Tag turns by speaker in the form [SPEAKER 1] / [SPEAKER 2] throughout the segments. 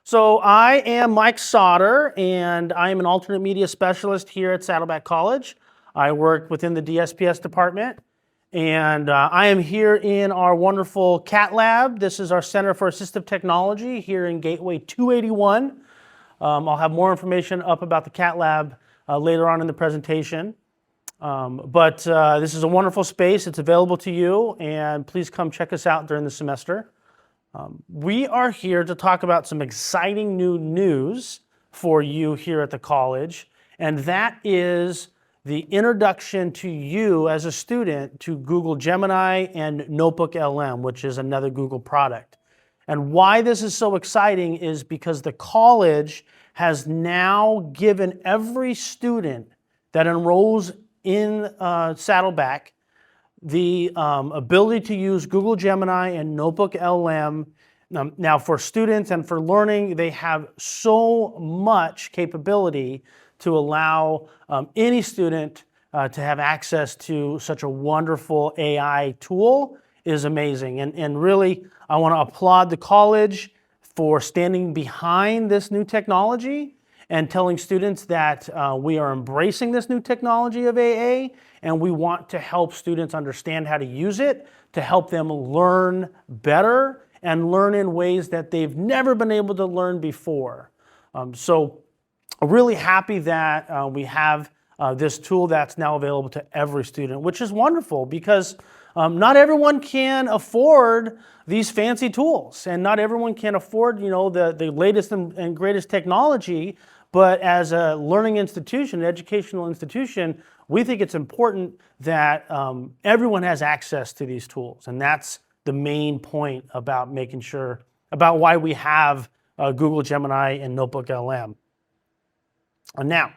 [SPEAKER 1] So I am Mike Sauter, and I am an alternate media specialist here at Saddleback College. I work within the DSPS department, and I am here in our wonderful CAT Lab. This is our Center for Assistive Technology here in Gateway 281. I'll have more information up about the CAT Lab later on in the presentation. But this is a wonderful space. It's available to you, and please come check us out during the semester. We are here to talk about some exciting new news for you here at the college, and that is the introduction to you as a student to Google Gemini and NotebookLM, which is another Google product. And why this is so exciting is because the college has now given every student that enrolls in Saddleback the ability to use Google Gemini and NotebookLM. Now for students and for learning, they have so much capability to allow any student to have access to such a wonderful AI tool is amazing. And really, I want to applaud the college for standing behind this new technology and telling students that we are embracing this new technology of AA, and we want to help students understand how to use it to help them learn better and learn in ways that they've never been able to learn before. So I'm really happy that we have this tool that's now available to every student, which is wonderful because not everyone can afford these fancy tools, and not everyone can afford, the latest and greatest technology. But as a learning institution, an educational institution, we think it's important that everyone has access to these tools. And that's the main point about making sure, about why we have Google Gemini and NotebookLM. Now,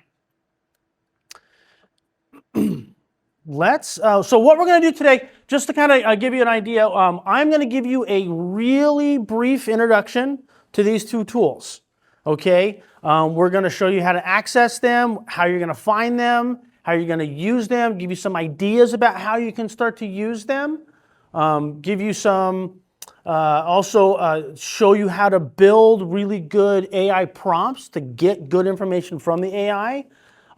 [SPEAKER 1] so what we're going to do today, just to kind of give you an idea, I'm going to give you a really brief introduction to these two tools. Okay, we're going to show you how to access them, how you're going to find them, how you're going to use them, give you some ideas about how you can start to use them, give you some, also show you how to build really good AI prompts to get good information from the AI,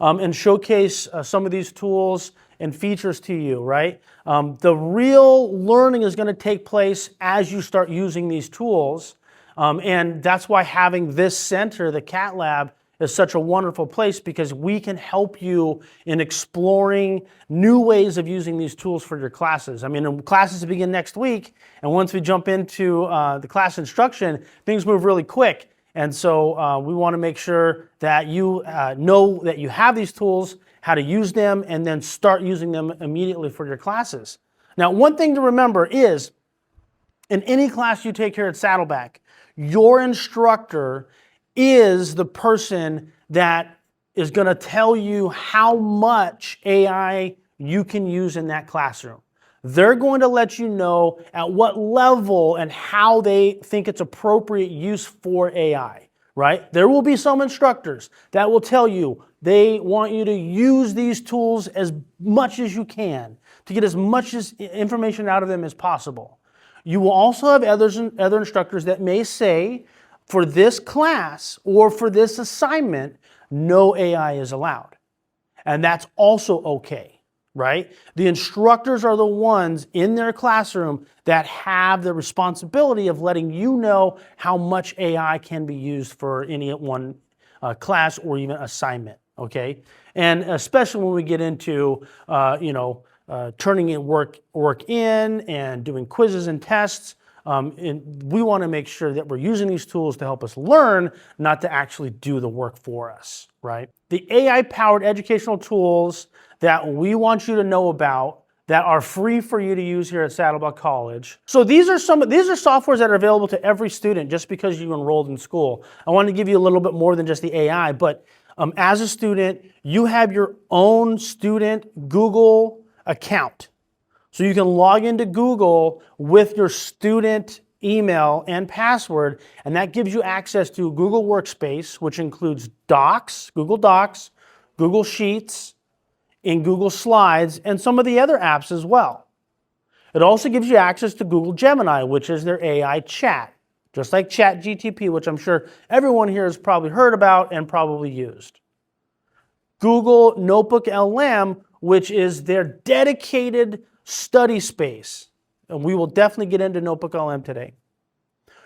[SPEAKER 1] and showcase some of these tools and features to you, right? The real learning is going to take place as you start using these tools. And that's why having this center, the CAT Lab, is such a wonderful place, because we can help you in exploring new ways of using these tools for your classes. I mean, classes begin next week, and once we jump into the class instruction, things move really quick. And so we want to make sure that you know that you have these tools, how to use them, and then start using them immediately for your classes. Now, one thing to remember is, in any class you take here at Saddleback, your instructor is the person that is going to tell you how much AI you can use in that classroom. They're going to let you know at what level and how they think it's appropriate use for AI, right? There will be some instructors that will tell you they want you to use these tools as much as you can to get as much information out of them as possible. You will also have other instructors that may say, for this class or for this assignment, no AI is allowed. And that's also okay, right? The instructors are the ones in their classroom that have the responsibility of letting you know how much AI can be used for any one class or even assignment, okay? And especially when we get into, turning in work in and doing quizzes and tests, and we want to make sure that we're using these tools to help us learn, not to actually do the work for us, right? The AI-powered educational tools that we want you to know about that are free for you to use here at Saddleback College. So these are softwares that are available to every student just because you enrolled in school. I want to give you a little bit more than just the AI, but as a student, you have your own student Google account. So you can log into Google with your student email and password, and that gives you access to Google Workspace, which includes Docs, Google Sheets, and Google Slides, and some of the other apps as well. It also gives you access to Google Gemini, which is their AI chat. just like ChatGTP, which I'm sure everyone here has probably heard about and probably used. Google NotebookLM, which is their dedicated study space. And we will definitely get into NotebookLM today.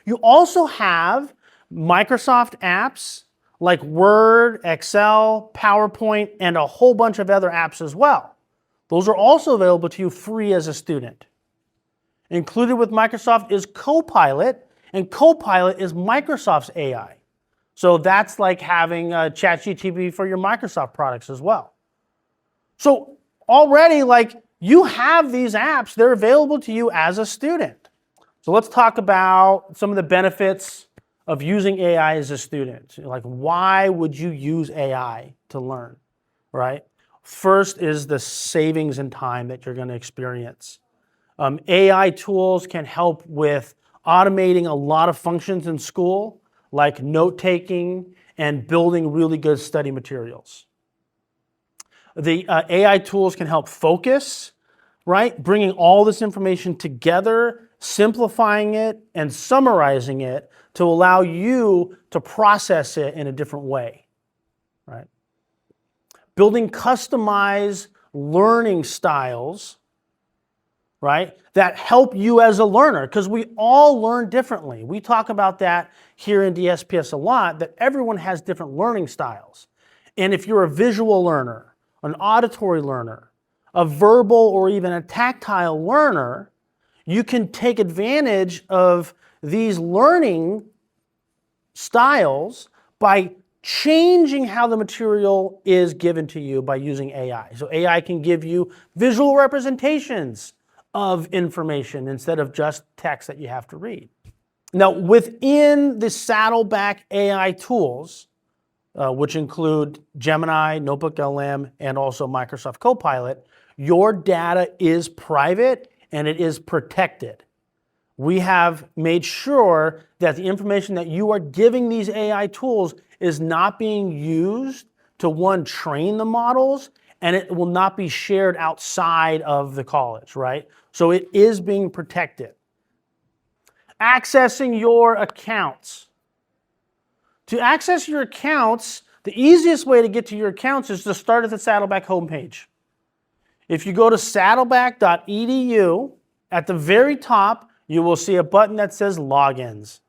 [SPEAKER 1] You also have Microsoft apps like Word, Excel, PowerPoint, and a whole bunch of other apps as well. Those are also available to you free as a student. Included with Microsoft is Copilot, and Copilot is Microsoft's AI. So that's like having ChatGPT for your Microsoft products as well. So already, like, you have these apps, they're available to you as a student. So let's talk about some of the benefits of using AI as a student. Like, why would you use AI to learn, right? First is the savings in time that you're going to experience. AI tools can help with automating a lot of functions in school, like note-taking and building really good study materials. The AI tools can help focus, right? Bringing all this information together, simplifying it, and summarizing it to allow you to process it in a different way, right? Building customized learning styles, right, that help you as a learner, because we all learn differently. We talk about that here in DSPS a lot, that everyone has different learning styles. And if you're a visual learner, an auditory learner, a verbal or even a tactile learner, you can take advantage of these learning styles by changing how the material is given to you by using AI. So AI can give you visual representations of information instead of just text that you have to read. Now, within the Saddleback AI tools, which include Gemini, NotebookLM, and also Microsoft Copilot, your data is private and it is protected. We have made sure that the information that you are giving these AI tools is not being used to, one, train the models, and it will not be shared outside of the college, right? So it is being protected. Accessing your accounts. To access your accounts, the easiest way to get to your accounts is to start at the Saddleback homepage. If you go to saddleback.edu, at the very top, you will see a button that says Logins.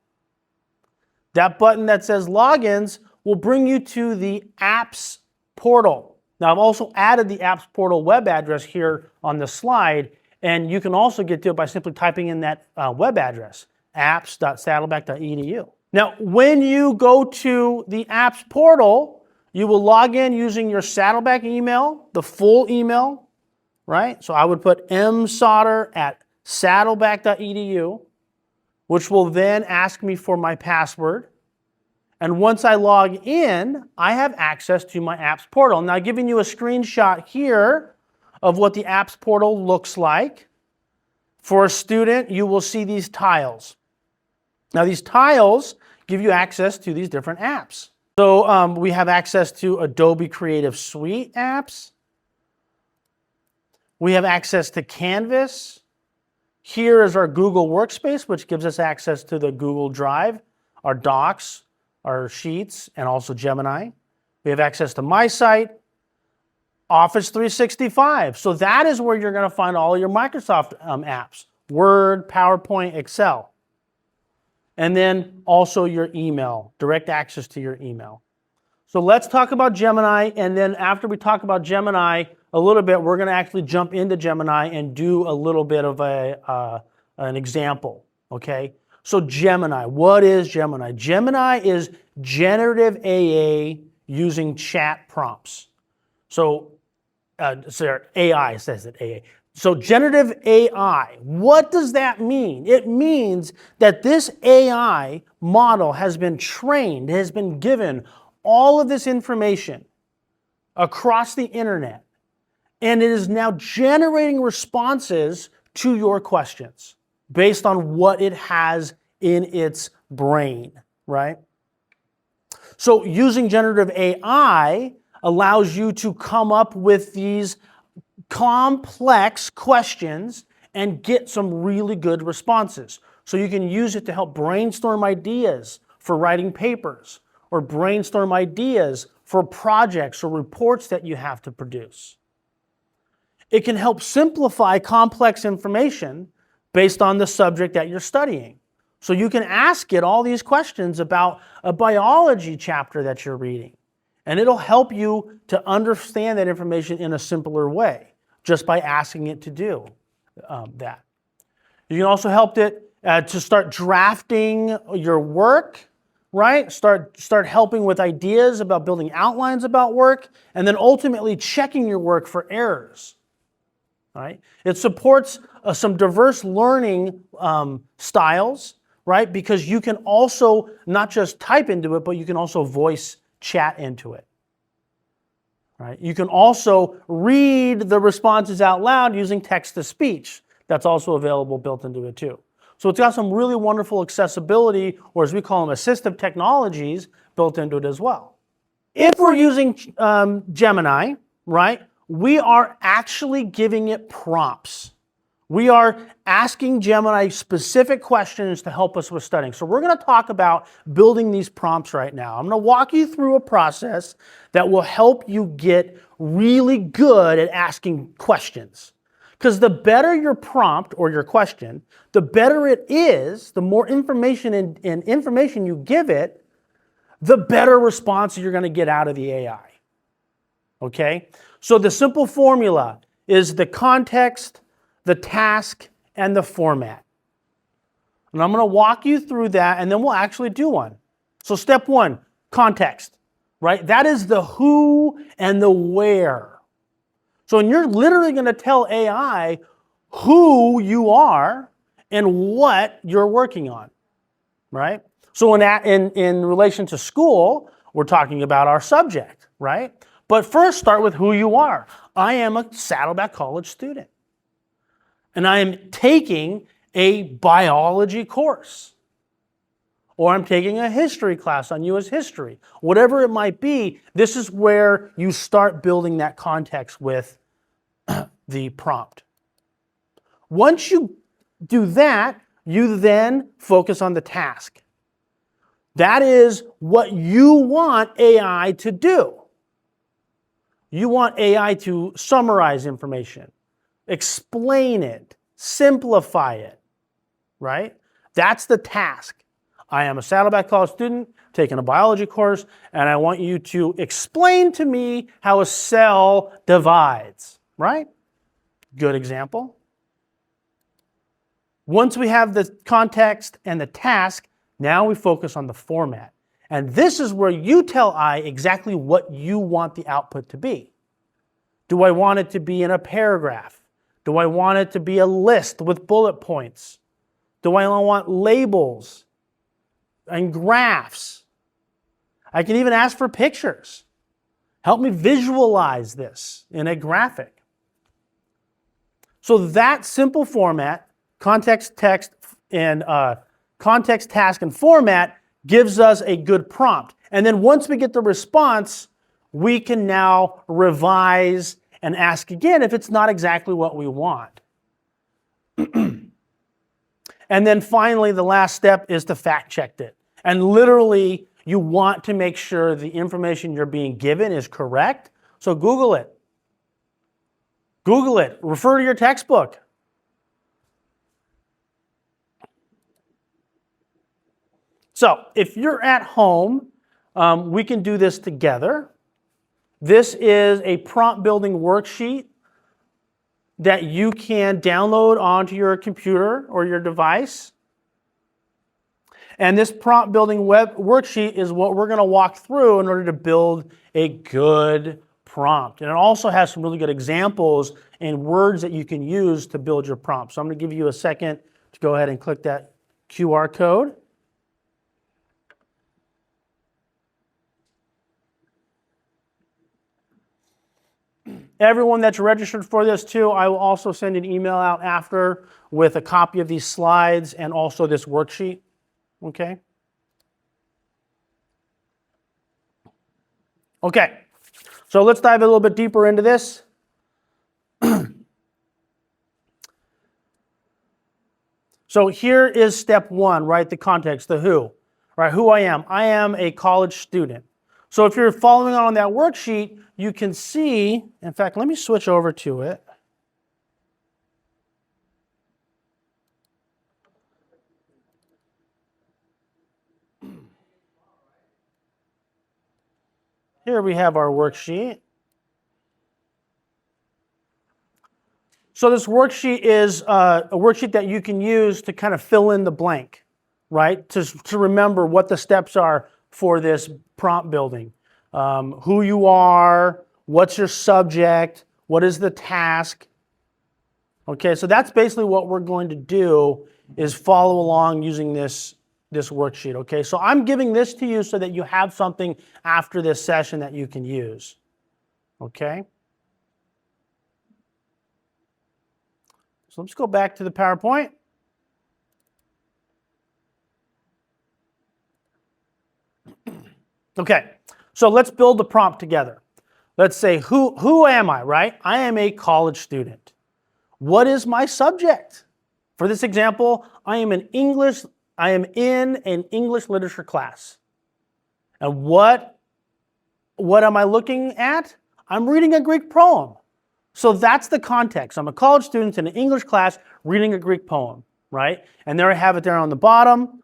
[SPEAKER 1] That button that says Logins will bring you to the Apps portal. Now, I've also added the Apps portal web address here on the slide, and you can also get to it by simply typing in that web address, apps.saddleback.edu. Now, when you go to the Apps portal, you will log in using your Saddleback email, the full email, right? So I would put msauter@saddleback.edu, which will then ask me for my password. And once I log in, I have access to my Apps portal. Now, giving you a screenshot here of what the Apps portal looks like. For a student, you will see these tiles. Now, these tiles give you access to these different apps. So we have access to Adobe Creative Suite apps. We have access to Canvas. Here is our Google Workspace, which gives us access to the Google Drive, our Docs, our Sheets, and also Gemini. We have access to My Site, Office 365. So that is where you're going to find all your Microsoft apps, Word, PowerPoint, Excel. And then also your email, direct access to your email. So let's talk about Gemini, and then after we talk about Gemini a little bit, we're going to actually jump into Gemini and do a little bit of an example, okay? So Gemini, what is Gemini? Gemini is generative AI using chat prompts. So AI says it, AI. So generative AI, what does that mean? It means that this AI model has been trained, has been given all of this information across the internet, and it is now generating responses to your questions based on what it has in its brain, right? So using generative AI allows you to come up with these complex questions and get some really good responses. So you can use it to help brainstorm ideas for writing papers or brainstorm ideas for projects or reports that you have to produce. It can help simplify complex information based on the subject that you're studying. So you can ask it all these questions about a biology chapter that you're reading, and it'll help you to understand that information in a simpler way just by asking it to do that. You can also help it to start drafting your work, right? Start helping with ideas about building outlines about work, and then ultimately checking your work for errors. Right? It supports some diverse learning styles, right? Because you can also not just type into it, but you can also voice chat into it. Right? You can also read the responses out loud using text-to-speech. That's also available built into it too. So it's got some really wonderful accessibility, or as we call them, assistive technologies built into it as well. If we're using Gemini, right, we are actually giving it prompts. We are asking Gemini specific questions to help us with studying. So we're going to talk about building these prompts right now. I'm going to walk you through a process that will help you get really good at asking questions. Because the better your prompt or your question, the better it is, the more information and information you give it, the better response you're going to get out of the AI. Okay? So the simple formula is the context, the task, and the format. And I'm going to walk you through that, and then we'll actually do one. So step one, context, right? That is the who and the where. So you're literally going to tell AI who you are and what you're working on, right? So in relation to school, we're talking about our subject, right? But first start with who you are. I am a Saddleback College student, and I am taking a biology course, or I'm taking a history class on U.S. history. Whatever it might be, this is where you start building that context with the prompt. Once you do that, you then focus on the task. That is what you want AI to do. You want AI to summarize information, explain it, simplify it, right? That's the task. I am a Saddleback College student taking a biology course, and I want you to explain to me how a cell divides, right? Good example. Once we have the context and the task, now we focus on the format. And this is where you tell AI exactly what you want the output to be. Do I want it to be in a paragraph? Do I want it to be a list with bullet points? Do I want labels and graphs? I can even ask for pictures. Help me visualize this in a graphic. So that simple format, context, text, and context, task, and format gives us a good prompt. And then once we get the response, we can now revise and ask again if it's not exactly what we want. And then finally, the last step is to fact check it. And literally, you want to make sure the information you're being given is correct. So Google it. Google it. Refer to your textbook. So if you're at home, we can do this together. This is a prompt building worksheet that you can download onto your computer or your device. And this prompt building worksheet is what we're going to walk through in order to build a good prompt. And it also has some really good examples and words that you can use to build your prompt. So I'm going to give you a second to go ahead and click that QR code. Everyone that's registered for this too, I will also send an email out after with a copy of these slides and also this worksheet. Okay? Okay, so let's dive a little bit deeper into this. So here is step one, right? The context, the who, right? Who I am. I am a college student. So if you're following on that worksheet, you can see, in fact, let me switch over to it. Here we have our worksheet. So this worksheet is a worksheet that you can use to kind of fill in the blank, right? To remember what the steps are for this prompt building. Who you are, what's your subject, what is the task. Okay, so that's basically what we're going to do is follow along using this worksheet. Okay, so I'm giving this to you so that you have something after this session that you can use. Okay. So let's go back to the PowerPoint. Okay, so let's build the prompt together. Let's say, who am I, right? I am a college student. What is my subject? For this example, I am in an English literature class. And what am I looking at? I'm reading a Greek poem. So that's the context. I'm a college student in an English class reading a Greek poem, right? And there I have it there on the bottom,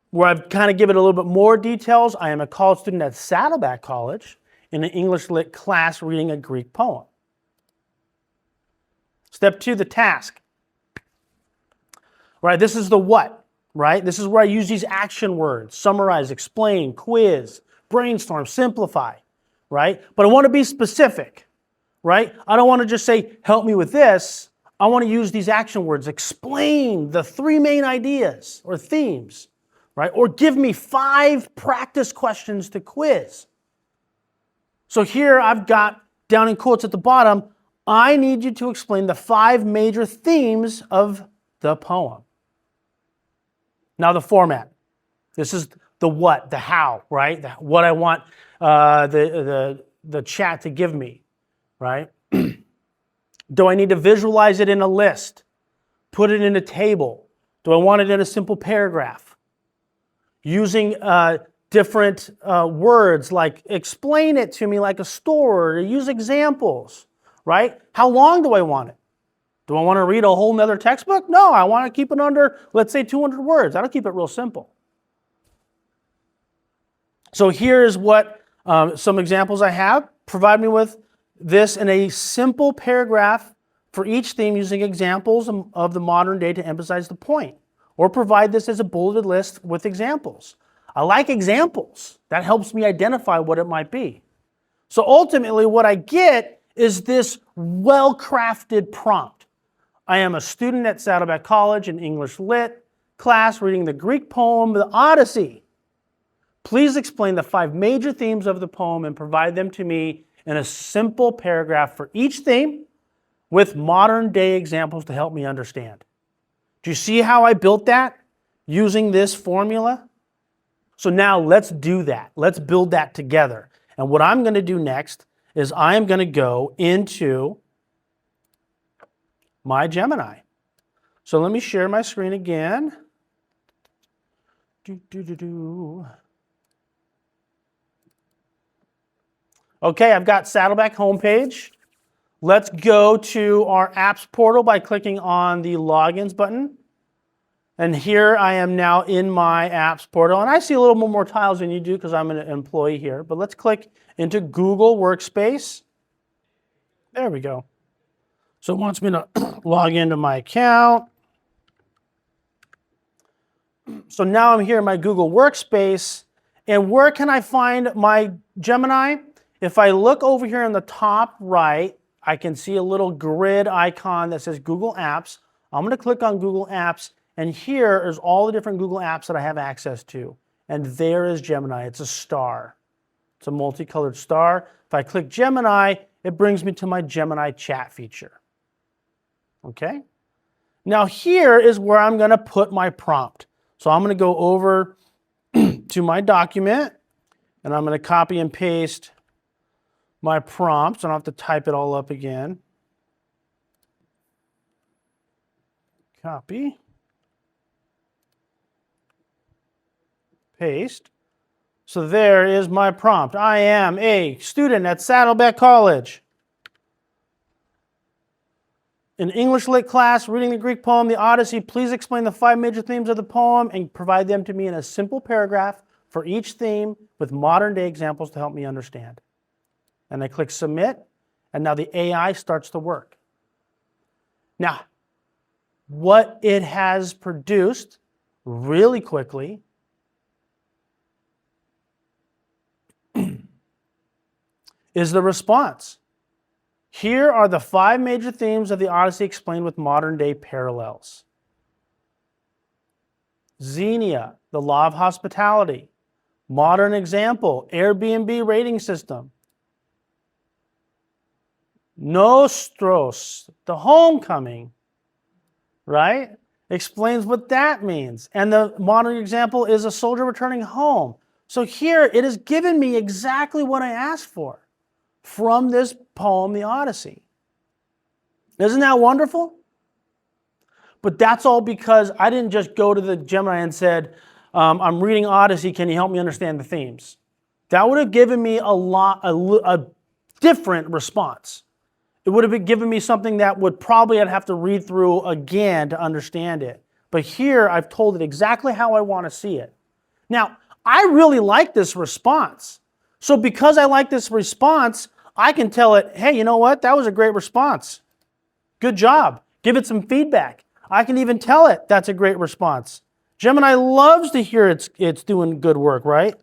[SPEAKER 1] where I've kind of given it a little bit more details. I am a college student at Saddleback College in an English lit class reading a Greek poem. Step two, the task. Right, this is the what, right? This is where I use these action words: summarize, explain, quiz, brainstorm, simplify, right? But I want to be specific. Right? I don't want to just say, help me with this. I want to use these action words, explain the 3 main ideas or themes, right? Or give me 5 practice questions to quiz. So here I've got down in quotes at the bottom, I need you to explain the 5 major themes of the poem. Now the format. This is the what, the how, right? What I want the chat to give me. Right? Do I need to visualize it in a list? Put it in a table? Do I want it in a simple paragraph? Using different words like explain it to me like a story, or use examples, right? How long do I want it? Do I want to read a whole nother textbook? No, I want to keep it under, let's say, 200 words. That'll keep it real simple. So here's what some examples I have. Provide me with this in a simple paragraph for each theme using examples of the modern day to emphasize the point. Or provide this as a bulleted list with examples. I like examples. That helps me identify what it might be. So ultimately what I get is this well-crafted prompt. I am a student at Saddleback College in English Lit class reading the Greek poem, The Odyssey. Please explain the 5 major themes of the poem and provide them to me in a simple paragraph for each theme with modern day examples to help me understand. Do you see how I built that using this formula? So now let's do that. Let's build that together. And what I'm going to do next is I'm going to go into my Gemini. So let me share my screen again. Okay, I've got Saddleback homepage. Let's go to our apps portal by clicking on the logins button. And here I am now in my apps portal. And I see a little more tiles than you do because I'm an employee here. But let's click into Google Workspace. There we go. So it wants me to log into my account. So now I'm here in my Google Workspace. And where can I find my Gemini? If I look over here in the top right, I can see a little grid icon that says Google Apps. I'm going to click on Google Apps, and here is all the different Google Apps that I have access to. And there is Gemini. It's a star. It's a multicolored star. If I click Gemini, it brings me to my Gemini chat feature. Okay? Now here is where I'm going to put my prompt. So I'm going to go over to my document, and I'm going to copy and paste my prompts. I don't have to type it all up again. Copy. paste. So there is my prompt. I am a student at Saddleback College. In English Lit class, reading the Greek poem, The Odyssey, please explain the 5 major themes of the poem and provide them to me in a simple paragraph for each theme with modern day examples to help me understand. And I click submit, and now the AI starts to work. Now, what it has produced really quickly is the response. Here are the 5 major themes of the Odyssey explained with modern day parallels. Xenia, the law of hospitality. Modern example, Airbnb rating system. Nostros, the homecoming, right? Explains what that means. And the modern example is a soldier returning home. So here it has given me exactly what I asked for from this poem, The Odyssey. Isn't that wonderful? But that's all because I didn't just go to the Gemini and said, I'm reading Odyssey, can you help me understand the themes? That would have given me a different response. It would have given me something that would probably I'd have to read through again to understand it. But here I've told it exactly how I want to see it. Now, I really like this response. So because I like this response, I can tell it, hey, you know what? That was a great response. Good job. Give it some feedback. I can even tell it that's a great response. Gemini loves to hear it's doing good work, right?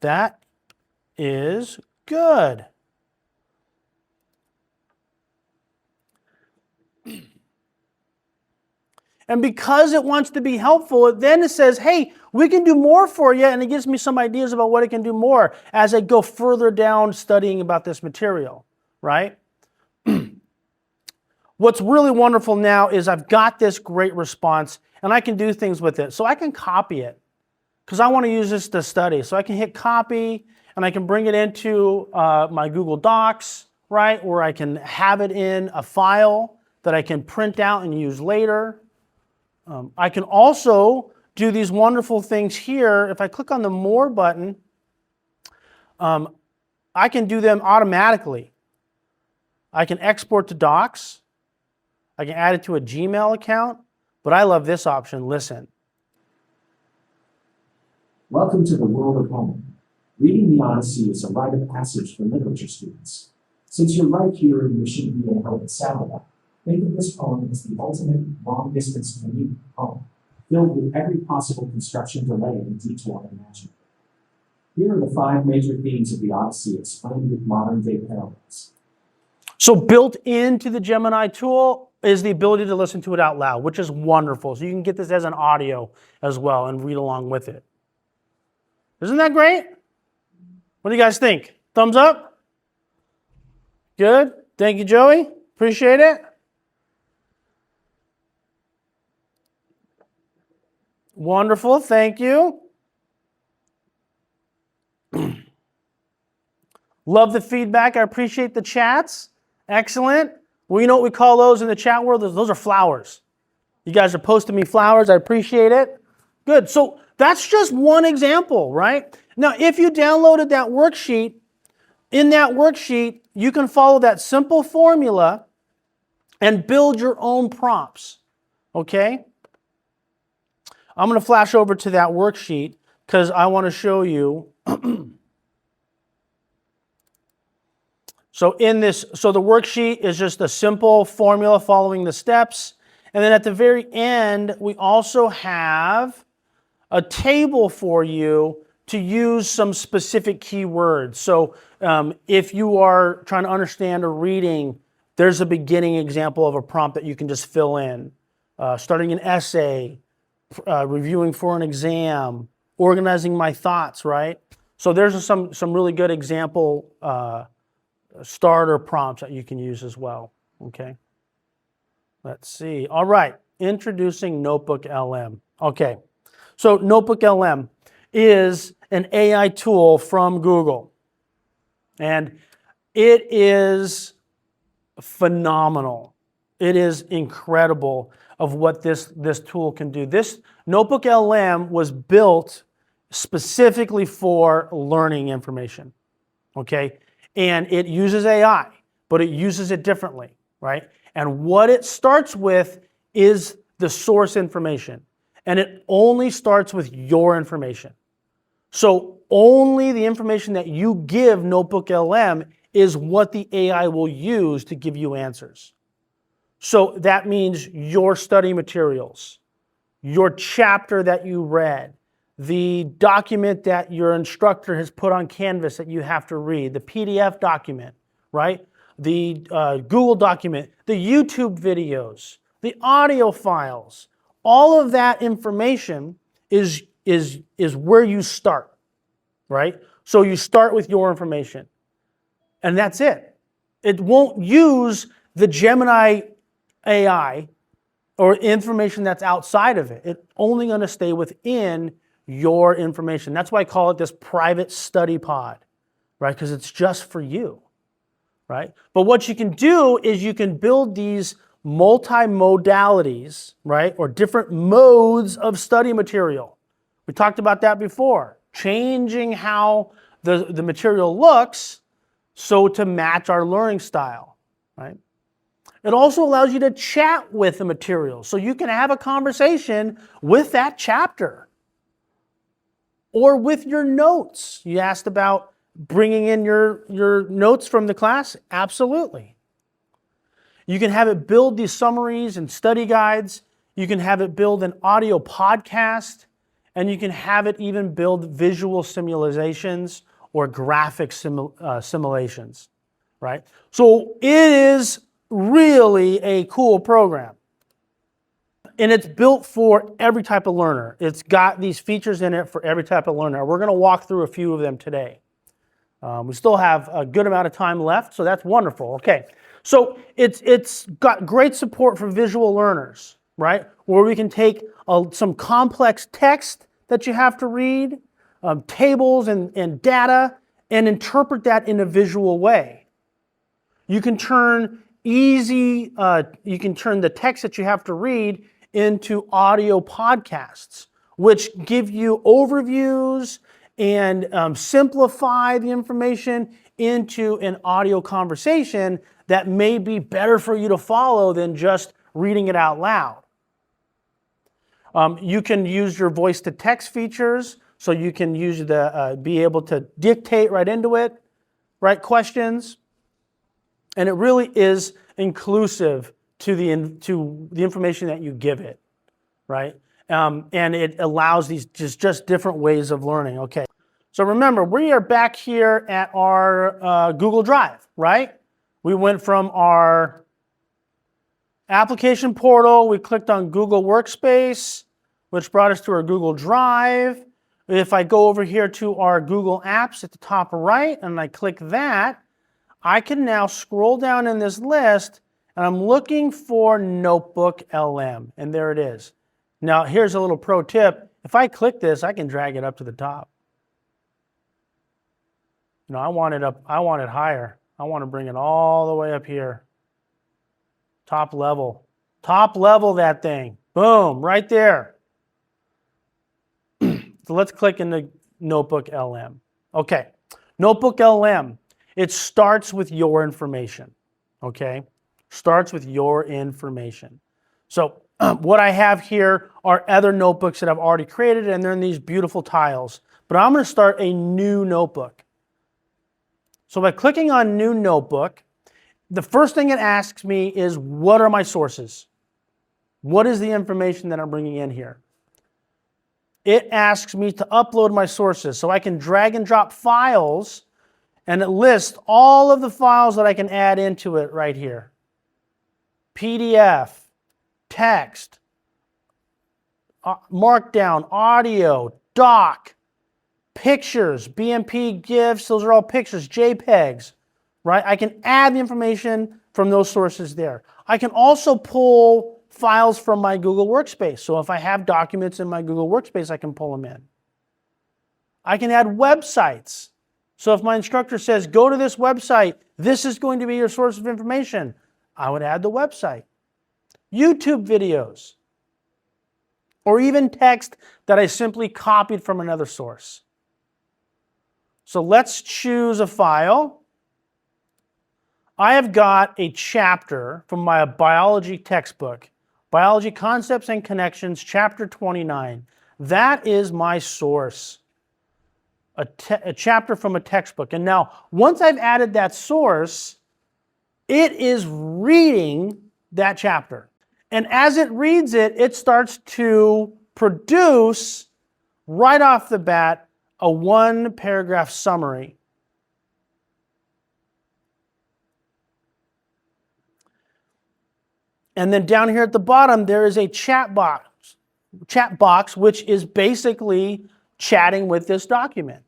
[SPEAKER 1] That is good. And because it wants to be helpful, then it says, hey, we can do more for you, and it gives me some ideas about what it can do more as I go further down studying about this material, right? What's really wonderful now is I've got this great response, and I can do things with it. So I can copy it, because I want to use this to study. So I can hit copy, and I can bring it into my Google Docs, right? Or I can have it in a file that I can print out and use later. I can also do these wonderful things here. If I click on the More button, I can do them automatically. I can export to Docs. I can add it to a Gmail account. But I love this option, Listen.
[SPEAKER 2] Welcome to the world of home. Reading the Odyssey is a rite of passage for literature students. Since you're right here in Mission VA Help at Saddleback, think of this poem as the ultimate long-distance commute home, filled with every possible construction delay and detour imaginable. Here are the 5 major themes of the Odyssey explained with modern-day parallels.
[SPEAKER 1] So built into the Gemini tool is the ability to listen to it out loud, which is wonderful. So you can get this as an audio as well and read along with it. Isn't that great? What do you guys think? Thumbs up? Good. Thank you, Joey. Appreciate it. Wonderful. Thank you. Love the feedback. I appreciate the chats. Excellent. Well, you know what we call those in the chat world? Those are flowers. You guys are posting me flowers. I appreciate it. Good. So that's just one example, right? Now, if you downloaded that worksheet, in that worksheet, you can follow that simple formula and build your own prompts, okay? I'm going to flash over to that worksheet because I want to show you. So the worksheet is just a simple formula following the steps. And then at the very end, we also have a table for you to use some specific keywords. So if you are trying to understand a reading, there's a beginning example of a prompt that you can just fill in. Starting an essay, reviewing for an exam, organizing my thoughts, right? So there's some really good example starter prompts that you can use as well, okay? Let's see. All right, introducing NotebookLM. Okay, so NotebookLM is an AI tool from Google, and it is phenomenal. It is incredible of what this tool can do. This NotebookLM was built specifically for learning information, okay? And it uses AI, but it uses it differently, right? And what it starts with is the source information. And it only starts with your information. So only the information that you give NotebookLM is what the AI will use to give you answers. So that means your study materials, your chapter that you read, the document that your instructor has put on Canvas that you have to read, the PDF document, right? The Google document, the YouTube videos, the audio files, all of that information is where you start, right? So you start with your information, and that's it. It won't use the Gemini AI or information that's outside of it. It's only going to stay within your information. That's why I call it this private study pod, right? Because it's just for you, right? But what you can do is you can build these multimodalities, right? Or different modes of study material. We talked about that before, changing how the material looks so to match our learning style, right? It also allows you to chat with the material, so you can have a conversation with that chapter or with your notes. You asked about bringing in your notes from the class? Absolutely. You can have it build these summaries and study guides. You can have it build an audio podcast, and you can have it even build visual simulations or graphic simulations, right? So it is really a cool program. And it's built for every type of learner. It's got these features in it for every type of learner. We're going to walk through a few of them today. We still have a good amount of time left, so that's wonderful. Okay, so it's got great support for visual learners, right? Where we can take some complex text that you have to read, tables and data, and interpret that in a visual way. You can turn the text that you have to read into audio podcasts, which give you overviews and simplify the information into an audio conversation that may be better for you to follow than just reading it out loud. You can use your voice to text features, so you can use be able to dictate right into it, write questions. And it really is inclusive to the information that you give it, right? And it allows these just different ways of learning. Okay, so remember, we are back here at our Google Drive, right? We went from our application portal, we clicked on Google Workspace, which brought us to our Google Drive. If I go over here to our Google Apps at the top right, and I click that, I can now scroll down in this list, and I'm looking for NotebookLM, and there it is. Now, here's a little pro tip. If I click this, I can drag it up to the top. You know, I want it higher. I want to bring it all the way up here. Top level. Top level that thing. Boom, right there. So let's click into NotebookLM. Okay, NotebookLM. It starts with your information, okay? Starts with your information. So what I have here are other notebooks that I've already created, and they're in these beautiful tiles. But I'm going to start a new notebook. So by clicking on New Notebook, the first thing it asks me is, what are my sources? What is the information that I'm bringing in here? It asks me to upload my sources, so I can drag and drop files, and it lists all of the files that I can add into it right here. PDF, text, Markdown, audio, doc, pictures, BMP, GIFs, those are all pictures, JPEGs, right? I can add the information from those sources there. I can also pull files from my Google Workspace. So if I have documents in my Google Workspace, I can pull them in. I can add websites. So if my instructor says, go to this website, this is going to be your source of information, I would add the website. YouTube videos. or even text that I simply copied from another source. So let's choose a file. I have got a chapter from my biology textbook, Biology Concepts and Connections, chapter 29. That is my source, a chapter from a textbook. And now, once I've added that source, it is reading that chapter. And as it reads it, it starts to produce, right off the bat, a one-paragraph summary. And then down here at the bottom, there is a chat box, which is basically chatting with this document.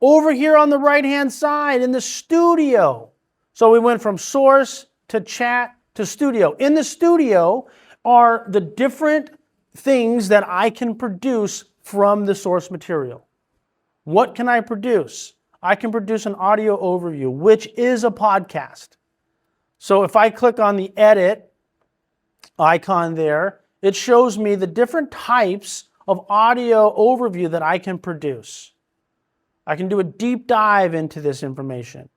[SPEAKER 1] Over here on the right-hand side in the studio. So we went from source to chat to studio. In the studio are the different things that I can produce from the source material. What can I produce? I can produce an audio overview, which is a podcast. So if I click on the edit icon there, it shows me the different types of audio overview that I can produce. I can do a deep dive into this information.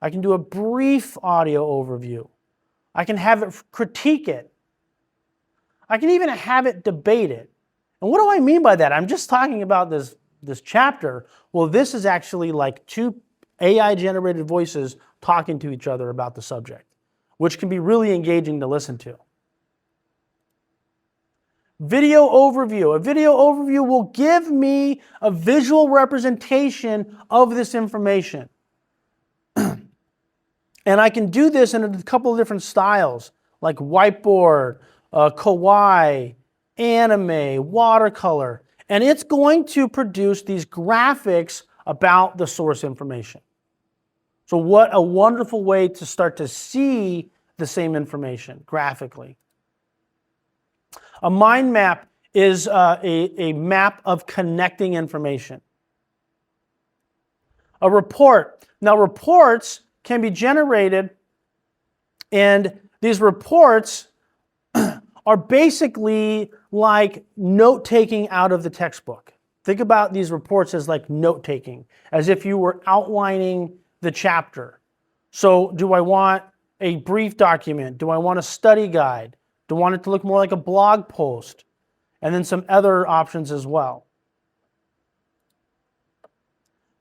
[SPEAKER 1] I can do a brief audio overview. I can have it critique it. I can even have it debate it. And what do I mean by that? I'm just talking about this chapter. Well, this is actually like two AI-generated voices talking to each other about the subject, which can be really engaging to listen to. Video overview. A video overview will give me a visual representation of this information. And I can do this in a couple of different styles, like whiteboard, kawaii, anime, watercolor. And it's going to produce these graphics about the source information. So what a wonderful way to start to see the same information graphically. A mind map is a map of connecting information. A report. Now reports can be generated, and these reports are basically like note-taking out of the textbook. Think about these reports as like note-taking, as if you were outlining the chapter. So do I want a brief document? Do I want a study guide? Do I want it to look more like a blog post? And then some other options as well.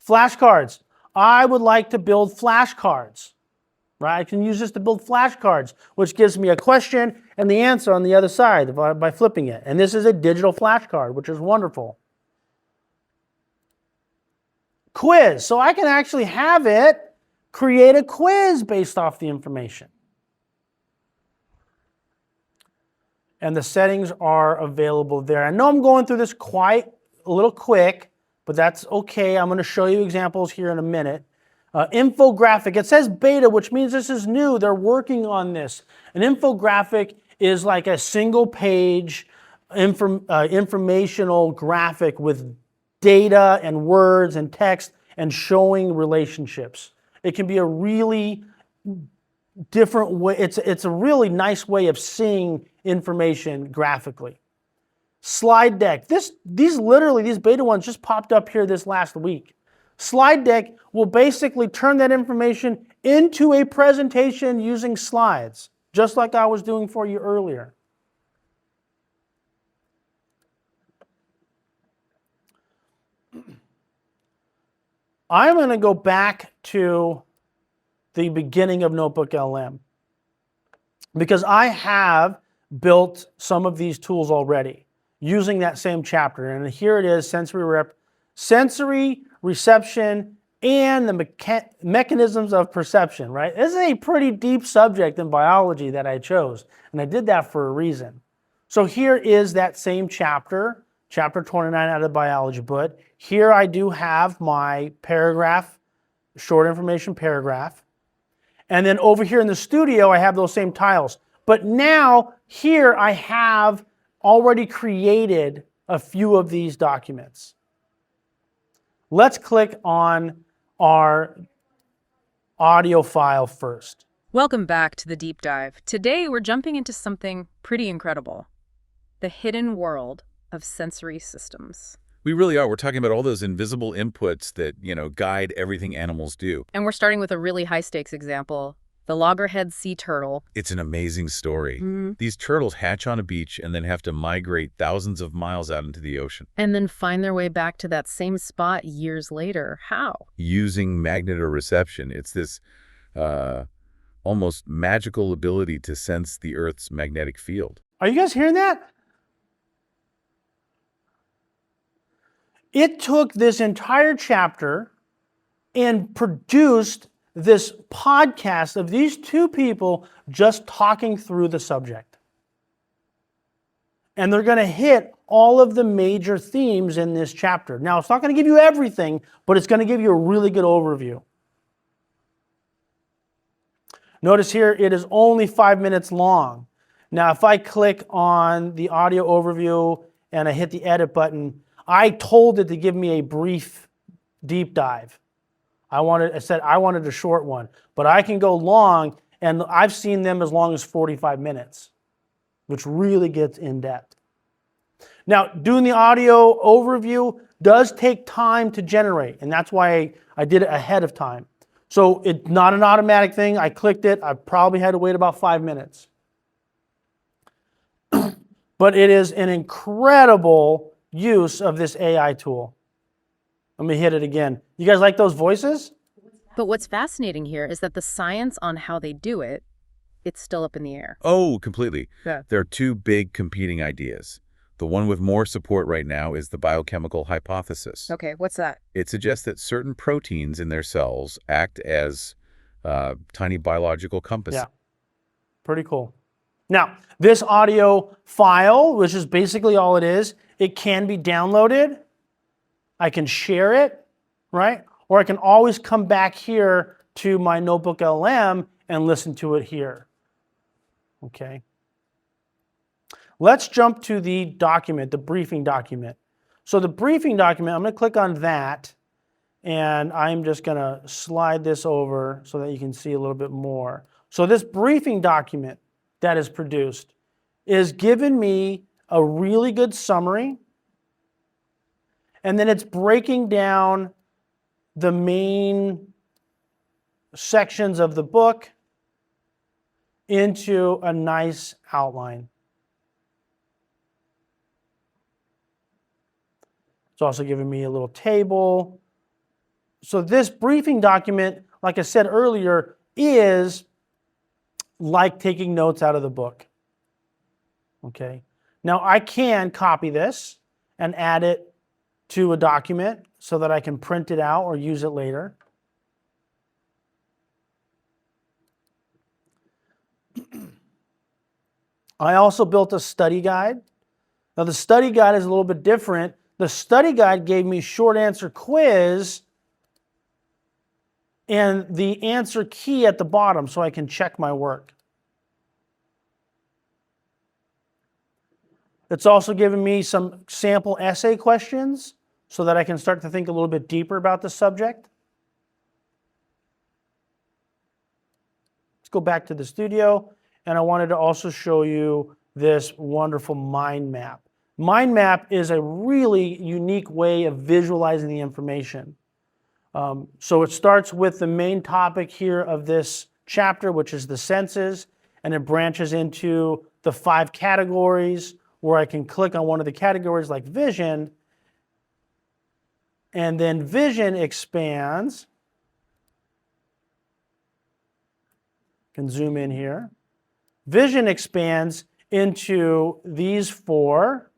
[SPEAKER 1] Flashcards. I would like to build flashcards. Right? I can use this to build flashcards, which gives me a question and the answer on the other side by flipping it. And this is a digital flashcard, which is wonderful. Quiz. So I can actually have it create a quiz based off the information. And the settings are available there. I know I'm going through this quite a little quick, but that's okay. I'm going to show you examples here in a minute. Infographic. It says beta, which means this is new. They're working on this. An infographic is like a single page informational graphic with data and words and text and showing relationships. It can be a really different way. It's a really nice way of seeing information graphically. Slide deck. These beta ones just popped up here this last week. Slide deck will basically turn that information into a presentation using slides, just like I was doing for you earlier. I'm going to go back to the beginning of NotebookLM because I have built some of these tools already using that same chapter. And here it is, sensory reception and the mechanisms of perception, right? This is a pretty deep subject in biology that I chose, and I did that for a reason. So here is that same chapter, chapter 29 out of the biology book. Here I do have my paragraph, short information paragraph. And then over here in the studio, I have those same tiles. But now here I have already created a few of these documents. Let's click on our audio file first.
[SPEAKER 3] Welcome back to the deep dive. Today, we're jumping into something pretty incredible: the hidden world of sensory systems.
[SPEAKER 4] We really are. We're talking about all those invisible inputs that, guide everything animals do.
[SPEAKER 3] And we're starting with a really high-stakes example, the loggerhead sea turtle.
[SPEAKER 4] It's an amazing story. These turtles hatch on a beach and then have to migrate thousands of miles out into the ocean.
[SPEAKER 3] And then find their way back to that same spot years later. How?
[SPEAKER 4] Using magnetoreception. It's this almost magical ability to sense the Earth's magnetic field.
[SPEAKER 1] Are you guys hearing that? It took this entire chapter and produced this podcast of these two people just talking through the subject. And they're going to hit all of the major themes in this chapter. Now, it's not going to give you everything, but it's going to give you a really good overview. Notice here, it is only 5 minutes long. Now, if I click on the audio overview and I hit the edit button, I told it to give me a brief deep dive. I said I wanted a short one, but I can go long, and I've seen them as long as 45 minutes, which really gets in depth. Now, doing the audio overview does take time to generate, and that's why I did it ahead of time. So it's not an automatic thing. I clicked it. I probably had to wait about 5 minutes. But it is an incredible use of this AI tool. Let me hit it again. You guys like those voices?
[SPEAKER 3] But what's fascinating here is that the science on how they do it, it's still up in the air.
[SPEAKER 4] Oh, completely.
[SPEAKER 3] Yeah.
[SPEAKER 4] There are two big competing ideas. The one with more support right now is the biochemical hypothesis.
[SPEAKER 3] Okay, what's that?
[SPEAKER 4] It suggests that certain proteins in their cells act as tiny biological compasses.
[SPEAKER 1] Yeah, pretty cool. Now, this audio file, which is basically all it is, it can be downloaded. I can share it, right? Or I can always come back here to my NotebookLM and listen to it here. Okay. Let's jump to the document, the briefing document. So the briefing document, I'm going to click on that, and I'm just going to slide this over so that you can see a little bit more. So this briefing document that is produced is giving me a really good summary, and then it's breaking down the main sections of the book into a nice outline. It's also giving me a little table. So this briefing document, like I said earlier, is like taking notes out of the book. Okay. Now I can copy this and add it to a document so that I can print it out or use it later. I also built a study guide. Now the study guide is a little bit different. The study guide gave me short answer quiz and the answer key at the bottom so I can check my work. It's also given me some sample essay questions so that I can start to think a little bit deeper about the subject. Let's go back to the studio, and I wanted to also show you this wonderful mind map. Mind map is a really unique way of visualizing the information. So it starts with the main topic here of this chapter, which is the senses, and it branches into the 5 categories where I can click on one of the categories like vision, and then vision expands. Can zoom in here. Vision expands into these 4,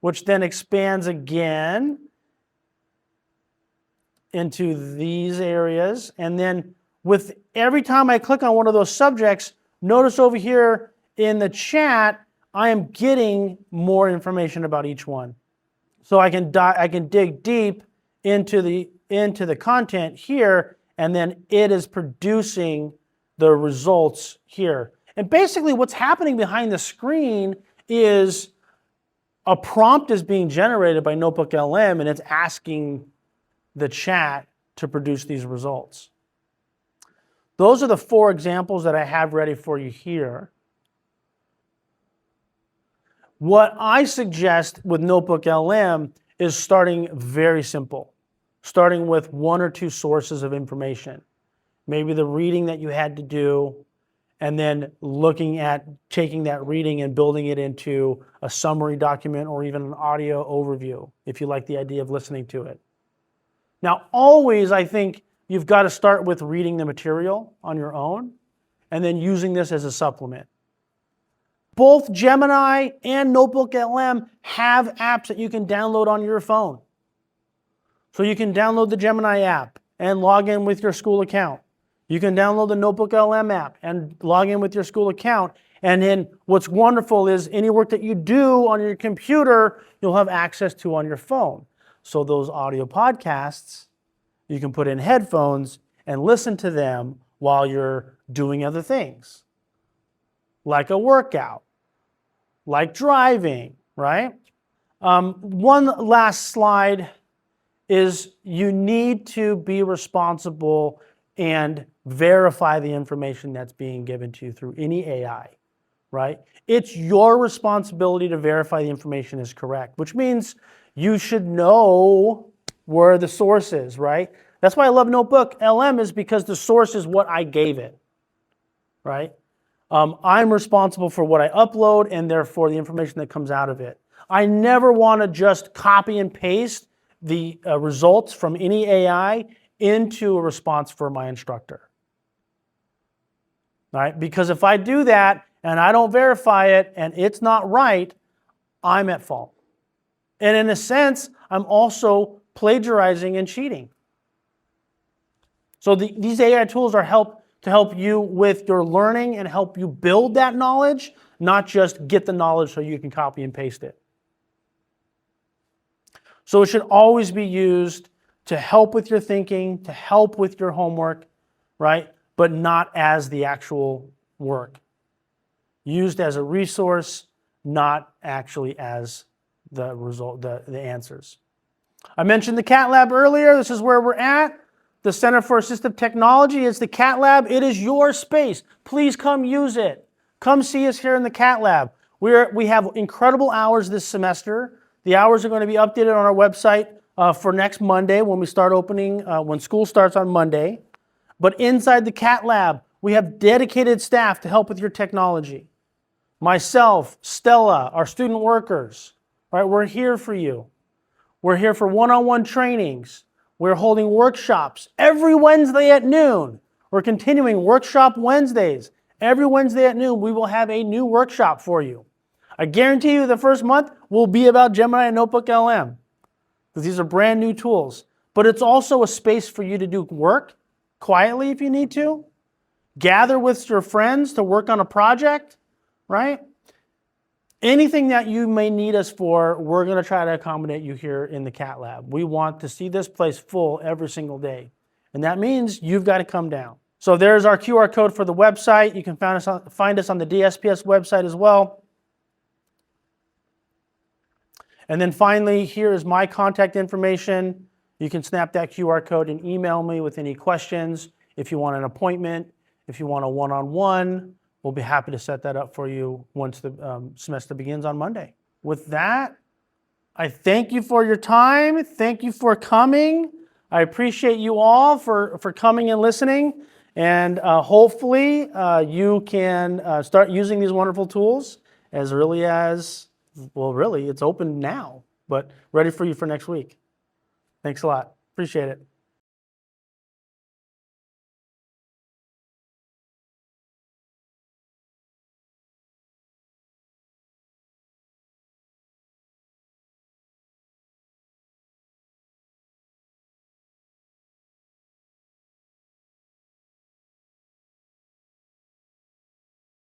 [SPEAKER 1] which then expands again into these areas. And then with every time I click on one of those subjects, notice over here in the chat, I am getting more information about each one. So I can dig deep into the content here, and then it is producing the results here. And basically what's happening behind the screen is a prompt is being generated by NotebookLM, and it's asking the chat to produce these results. Those are the 4 examples that I have ready for you here. What I suggest with NotebookLM is starting very simple, starting with 1 or 2 sources of information. Maybe the reading that you had to do, and then looking at taking that reading and building it into a summary document or even an audio overview, if you like the idea of listening to it. Now, always, I think you've got to start with reading the material on your own and then using this as a supplement. Both Gemini and NotebookLM have apps that you can download on your phone. So you can download the Gemini app and log in with your school account. You can download the NotebookLM app and log in with your school account. And then what's wonderful is any work that you do on your computer, you'll have access to on your phone. So those audio podcasts, you can put in headphones and listen to them while you're doing other things, like a workout, like driving, right? One last slide is you need to be responsible and verify the information that's being given to you through any AI, right? It's your responsibility to verify the information is correct, which means you should know where the source is, right? That's why I love NotebookLM, is because the source is what I gave it, right? I'm responsible for what I upload and therefore the information that comes out of it. I never want to just copy and paste the results from any AI into a response for my instructor. All right? Because if I do that and I don't verify it and it's not right, I'm at fault. And in a sense, I'm also plagiarizing and cheating. So these AI tools are to help you with your learning and help you build that knowledge, not just get the knowledge so you can copy and paste it. So it should always be used to help with your thinking, to help with your homework, right? But not as the actual work. Used as a resource, not actually as the result, the answers. I mentioned the Cat Lab earlier. This is where we're at. The Center for Assistive Technology is the Cat Lab. It is your space. Please come use it. Come see us here in the Cat Lab. We have incredible hours this semester. The hours are going to be updated on our website for next Monday when we start opening, when school starts on Monday. But inside the Cat Lab, we have dedicated staff to help with your technology. Myself, Stella, our student workers, right? We're here for you. We're here for one-on-one trainings. We're holding workshops every Wednesday at noon. We're continuing Workshop Wednesdays. Every Wednesday at noon, we will have a new workshop for you. I guarantee you the first month will be about Gemini and NotebookLM, because these are brand new tools. But it's also a space for you to do work quietly if you need to. Gather with your friends to work on a project, right? Anything that you may need us for, we're going to try to accommodate you here in the Cat Lab. We want to see this place full every single day. And that means you've got to come down. So there's our QR code for the website. You can find us on the DSPS website as well. And then finally, here is my contact information. You can snap that QR code and email me with any questions. If you want an appointment, if you want a one-on-one, we'll be happy to set that up for you once the semester begins on Monday. With that, I thank you for your time. Thank you for coming. I appreciate you all for coming and listening. And hopefully you can start using these wonderful tools as early as, well, really, it's open now, but ready for you for next week. Thanks a lot. Appreciate it.